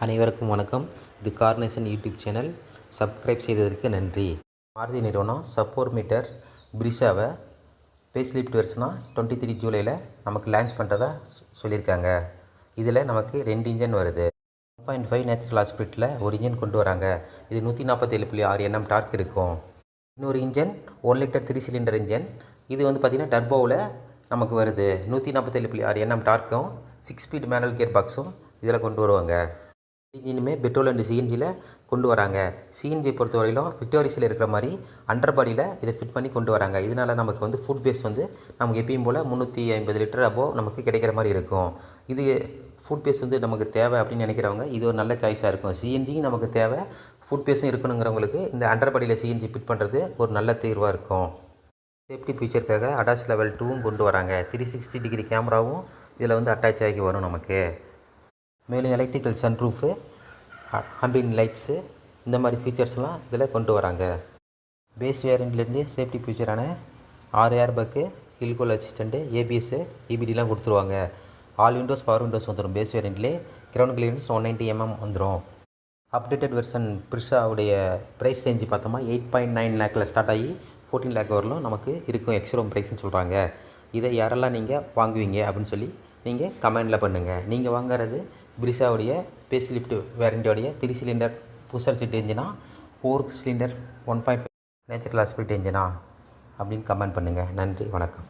அனைவருக்கும் வணக்கம். இது கார்னேஷன் யூடியூப் சேனல். சப்ஸ்கிரைப் செய்ததற்கு நன்றி. மாருதி நிறுவனம் சப்போர்ட் மீட்டர் பிரிஷாவை ஃபேஸ்லிஃப்ட் வெர்ஷனாக 23 ஜூலையில் நமக்கு லான்ச் பண்ணுறதா சொல்லியிருக்காங்க. இதில் நமக்கு 2 இன்ஜின் வருது. 1.5 நேச்சுரல் ஸ்பீட்டில் ஒரு இன்ஜின் கொண்டு வராங்க. இது 147.6 Nm டார்க் இருக்கும். இன்னொரு இன்ஜின் 1 லிட்டர் 3 சிலிண்டர் இன்ஜின். இது வந்து பார்த்திங்கன்னா டர்போவில் நமக்கு வருது. 147.6 Nm டார்க்கும் 6 ஸ்பீட் மேனுவல் கியர் பாக்ஸும் இதில் கொண்டு வருவாங்க. இன்ஜினுமே பெட்ரோல் அண்ட் சிஎன்ஜியில் கொண்டு வராங்க. சிஎன்ஜி பொறுத்தவரையிலும் விக்டோரிஸில் இருக்கிற மாதிரி அண்டர் பாடியில் இதை ஃபிட் பண்ணி கொண்டு வராங்க. இதனால் நமக்கு வந்து ஃபுட் பேஸ் வந்து நமக்கு எப்பயும் போல் 350 லிட்டர் அபோவ் நமக்கு கிடைக்கிற மாதிரி இருக்கும். இது ஃபுட் பேஸ் வந்து நமக்கு தேவை அப்படின்னு நினைக்கிறவங்க இது ஒரு நல்ல சாய்ஸாக இருக்கும். சிஎன்ஜியும் நமக்கு தேவை, ஃபுட் பேஸும் இருக்கணுங்கிறவங்களுக்கு இந்த அண்டர் பாடியில் சிஎன்ஜி ஃபிட் பண்ணுறது ஒரு நல்ல தீர்வாக இருக்கும். சேஃப்டி ஃபீச்சருக்காக அடாஸ் லெவல் 2வும் கொண்டு வராங்க. 360 டிகிரி கேமராவும் இதில் வந்து அட்டாச் ஆகி வரும் நமக்கு. மேலும் எலக்ட்ரிக்கல் சன்ரூஃபு, ஆம்பியன்ட் லைட்ஸு, இந்த மாதிரி ஃபீச்சர்ஸ்லாம் இதில் கொண்டு வராங்க. பேஸ் வேரியண்ட்லேருந்து சேஃப்டி ஃபீச்சரான 6 ஏர்பேக்கு, ஹில் கோல் அசிஸ்டண்ட்டு, ஏபிஎஸ்ஸு, இபிடிலாம் கொடுத்துருவாங்க. ஆல் விண்டோஸ் பவர் விண்டோஸ் வந்துடும். பேஸ் வேரியண்ட்லேயே கிரவுண்ட் கிளியரன்ஸ் 190 mm வந்துடும். அப்டேட்டட் வெர்ஷன் பிரிஷாவுடைய ப்ரைஸ் ரேஞ்சு பார்த்தோமா 8.9 லேக்கில் ஸ்டார்ட் ஆகி 14 லேக் வரலும் நமக்கு இருக்கும். எக்ஸ்ரோம் ப்ரைஸ்ன்னு சொல்கிறாங்க. இதை யாரெல்லாம் நீங்கள் வாங்குவீங்க அப்படின்னு சொல்லி நீங்கள் கமெண்டில் பண்ணுங்கள். நீங்கள் வாங்குறது பிரிஷாவுடைய ஃபேஸ்லிஃப்ட் வேரியண்ட்டோடைய 3 சிலிண்டர் புஷர் செட் இன்ஜினா, 4 சிலிண்டர் 1.5 நேச்சுரல் ஸ்பீட் இன்ஜினா அப்படின்னு கமெண்ட் பண்ணுங்கள். நன்றி, வணக்கம்.